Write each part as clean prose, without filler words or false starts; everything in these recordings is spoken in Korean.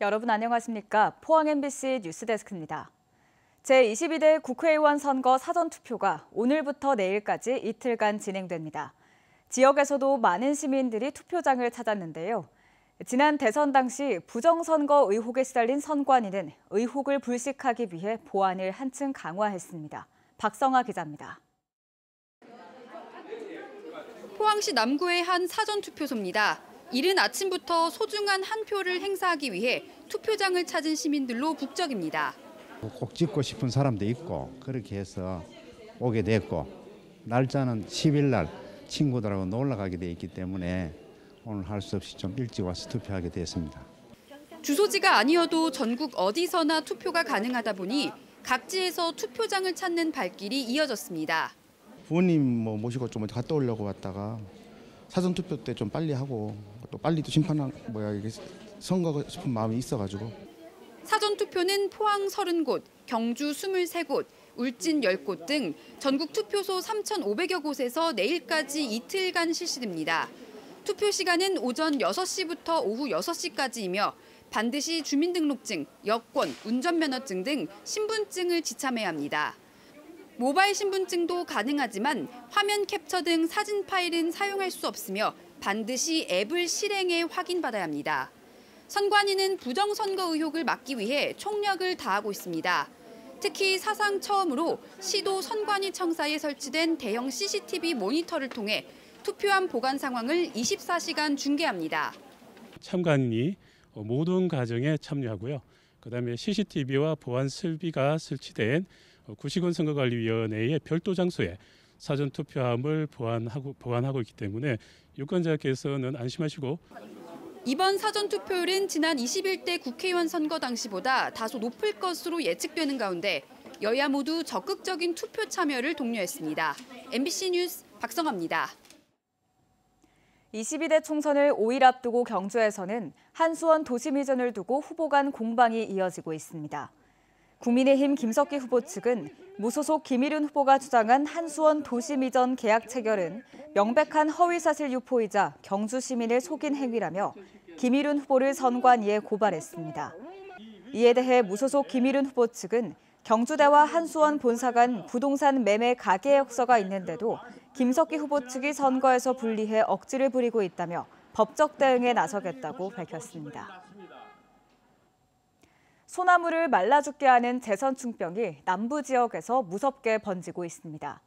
여러분 안녕하십니까? 포항 MBC 뉴스데스크입니다. 제22대 국회의원 선거 사전투표가 오늘부터 내일까지 이틀간 진행됩니다. 지역에서도 많은 시민들이 투표장을 찾았는데요. 지난 대선 당시 부정선거 의혹에 시달린 선관위는 의혹을 불식하기 위해 보안을 한층 강화했습니다. 박성아 기자입니다. 포항시 남구의 한 사전투표소입니다. 이른 아침부터 소중한 한 표를 행사하기 위해 투표장을 찾은 시민들로 북적입니다. 꼭 찍고 싶은 사람도 있고 그렇게 해서 오게 됐고 날짜는 10일 날 친구들하고 놀러 가게 돼 있기 때문에 오늘 할 수 없이 좀 일찍 와서 투표하게 됐습니다. 주소지가 아니어도 전국 어디서나 투표가 가능하다 보니 각지에서 투표장을 찾는 발길이 이어졌습니다. 부모님 모시고 좀 갔다 오려고 왔다가 사전 투표 때 좀 빨리 하고 또 빨리 또 이게 선거하고 싶은 마음이 있어가지고. 사전 투표는 포항 30곳, 경주 23곳, 울진 10곳 등 전국 투표소 3,500여 곳에서 내일까지 이틀간 실시됩니다. 투표 시간은 오전 6시부터 오후 6시까지이며 반드시 주민등록증, 여권, 운전면허증 등 신분증을 지참해야 합니다. 모바일 신분증도 가능하지만 화면 캡처 등 사진 파일은 사용할 수 없으며 반드시 앱을 실행해 확인받아야 합니다. 선관위는 부정선거 의혹을 막기 위해 총력을 다하고 있습니다. 특히 사상 처음으로 시도 선관위 청사에 설치된 대형 CCTV 모니터를 통해 투표함 보관 상황을 24시간 중계합니다. 참관인이 모든 과정에 참여하고요. 그다음에 CCTV와 보안 설비가 설치된 구시군 선거관리위원회의 별도 장소에 사전 투표함을 보관하고 있기 때문에 유권자께서는 안심하시고. 이번 사전 투표율은 지난 21대 국회의원 선거 당시보다 다소 높을 것으로 예측되는 가운데 여야 모두 적극적인 투표 참여를 독려했습니다. MBC 뉴스 박성아입니다. 22대 총선을 5일 앞두고 경주에서는 한수원 도심 이전을 두고 후보 간 공방이 이어지고 있습니다. 국민의힘 김석기 후보 측은 무소속 김일훈 후보가 주장한 한수원 도심 이전 계약 체결은 명백한 허위사실 유포이자 경주 시민을 속인 행위라며 김일훈 후보를 선관위에 고발했습니다. 이에 대해 무소속 김일훈 후보 측은 경주대와 한수원 본사 간 부동산 매매 가계약서가 있는데도 김석기 후보 측이 선거에서 불리해 억지를 부리고 있다며 법적 대응에 나서겠다고 밝혔습니다. 소나무를 말라 죽게 하는 제선충병이 남부 지역에서 무섭게 번지고 있습니다.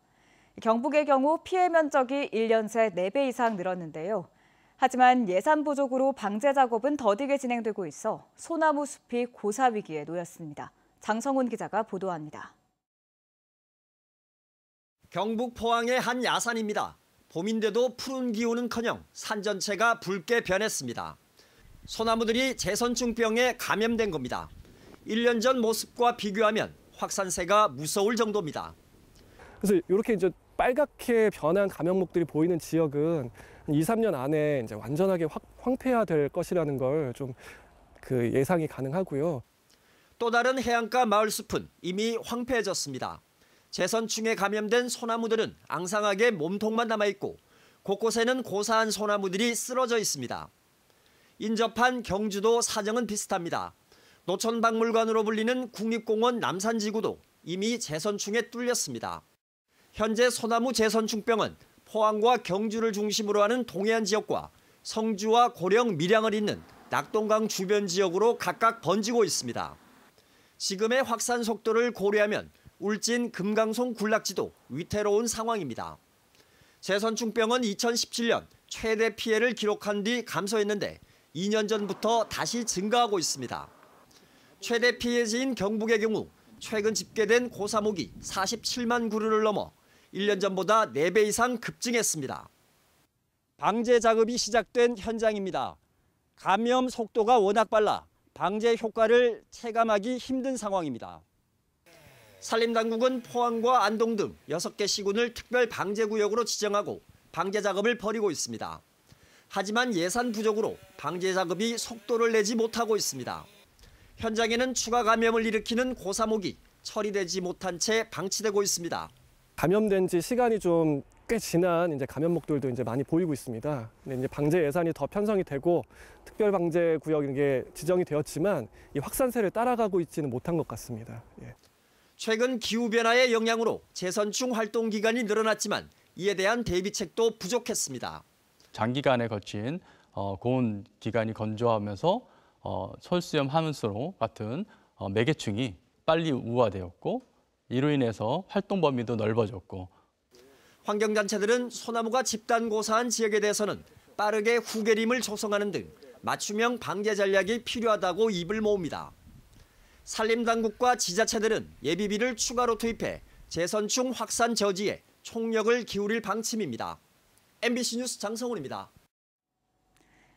경북의 경우 피해 면적이 1년 새 4배 이상 늘었는데요. 하지만 예산 부족으로 방제 작업은 더디게 진행되고 있어 소나무 숲이 고사 위기에 놓였습니다. 장성훈 기자가 보도합니다. 경북 포항의 한 야산입니다. 봄인데도 푸른 기운은커녕 산 전체가 붉게 변했습니다. 소나무들이 제선충병에 감염된 겁니다. 1년 전 모습과 비교하면 확산세가 무서울 정도입니다. 그래서 이렇게 이제 빨갛게 변한 감염목들이 보이는 지역은 2, 3년 안에 이제 완전하게 황폐화될 것이라는 걸 좀 예상이 가능하고요. 또 다른 해안가 마을숲은 이미 황폐해졌습니다. 제선충에 감염된 소나무들은 앙상하게 몸통만 남아있고 곳곳에는 고사한 소나무들이 쓰러져 있습니다. 인접한 경주도 사정은 비슷합니다. 노천박물관으로 불리는 국립공원 남산지구도 이미 제선충에 뚫렸습니다. 현재 소나무 제선충병은 포항과 경주를 중심으로 하는 동해안 지역과 성주와 고령, 밀양을 잇는 낙동강 주변 지역으로 각각 번지고 있습니다. 지금의 확산 속도를 고려하면 울진 금강송 군락지도 위태로운 상황입니다. 제선충병은 2017년 최대 피해를 기록한 뒤 감소했는데 2년 전부터 다시 증가하고 있습니다. 최대 피해지인 경북의 경우 최근 집계된 고사목이 47만 그루를 넘어 1년 전보다 4배 이상 급증했습니다. 방제 작업이 시작된 현장입니다. 감염 속도가 워낙 빨라 방제 효과를 체감하기 힘든 상황입니다. 산림당국은 포항과 안동 등 6개 시군을 특별 방제구역으로 지정하고 방제 작업을 벌이고 있습니다. 하지만 예산 부족으로 방제 작업이 속도를 내지 못하고 있습니다. 현장에는 추가 감염을 일으키는 고사목이 처리되지 못한 채 방치되고 있습니다. 감염된 지 시간이 좀 꽤 지난 이제 감염목들도 이제 많이 보이고 있습니다. 근데 이제 방제 예산이 더 편성이 되고 특별 방제 구역 이런 게 지정이 되었지만 이 확산세를 따라가고 있지는 못한 것 같습니다. 예. 최근 기후변화의 영향으로 재선충 활동 기간이 늘어났지만 이에 대한 대비책도 부족했습니다. 장기간에 거친 고온 기간이 건조하면서 설수염 하문수로 같은 매개충이 빨리 우화되었고 이로 인해서 활동 범위도 넓어졌고 환경단체들은 소나무가 집단 고사한 지역에 대해서는 빠르게 후계림을 조성하는 등 맞춤형 방제 전략이 필요하다고 입을 모읍니다. 산림당국과 지자체들은 예비비를 추가로 투입해 재선충 확산 저지에 총력을 기울일 방침입니다. MBC 뉴스 장성훈입니다.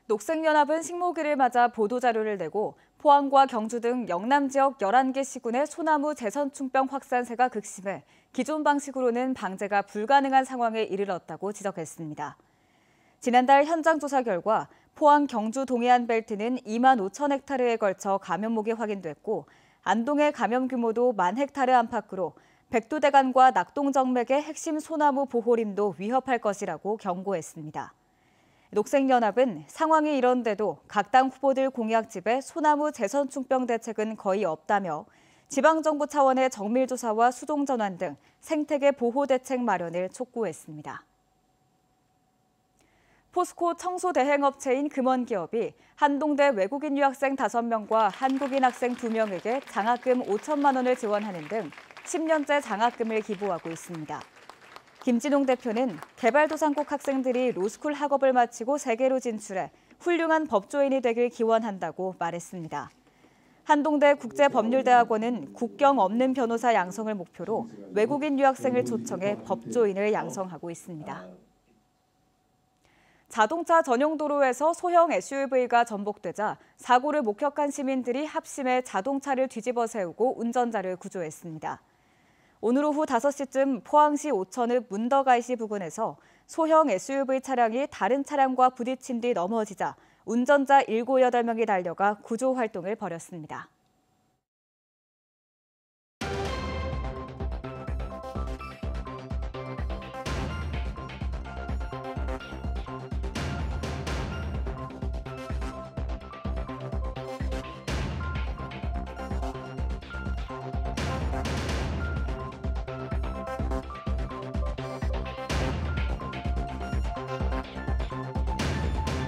녹색연합은 식목일을 맞아 보도자료를 내고 포항과 경주 등 영남 지역 11개 시군의 소나무 재선충병 확산세가 극심해 기존 방식으로는 방제가 불가능한 상황에 이르렀다고 지적했습니다. 지난달 현장 조사 결과 포항 경주 동해안 벨트는 2만 5천 헥타르에 걸쳐 감염목이 확인됐고 안동의 감염 규모도 1만 헥타르 안팎으로 백두대간과 낙동정맥의 핵심 소나무 보호림도 위협할 것이라고 경고했습니다. 녹색연합은 상황이 이런데도 각 당 후보들 공약집에 소나무 재선충병 대책은 거의 없다며 지방정부 차원의 정밀조사와 수동전환 등 생태계 보호 대책 마련을 촉구했습니다. 포스코 청소대행업체인 금원기업이 한동대 외국인 유학생 5명과 한국인 학생 2명에게 장학금 5천만 원을 지원하는 등 10년째 장학금을 기부하고 있습니다. 김진홍 대표는 개발도상국 학생들이 로스쿨 학업을 마치고 세계로 진출해 훌륭한 법조인이 되길 기원한다고 말했습니다. 한동대 국제법률대학원은 국경 없는 변호사 양성을 목표로 외국인 유학생을 초청해 법조인을 양성하고 있습니다. 자동차 전용 도로에서 소형 SUV가 전복되자 사고를 목격한 시민들이 합심해 자동차를 뒤집어 세우고 운전자를 구조했습니다. 오늘 오후 5시쯤 포항시 오천읍 문덕아이시 부근에서 소형 SUV 차량이 다른 차량과 부딪힌 뒤 넘어지자 운전자 7, 8명이 달려가 구조 활동을 벌였습니다.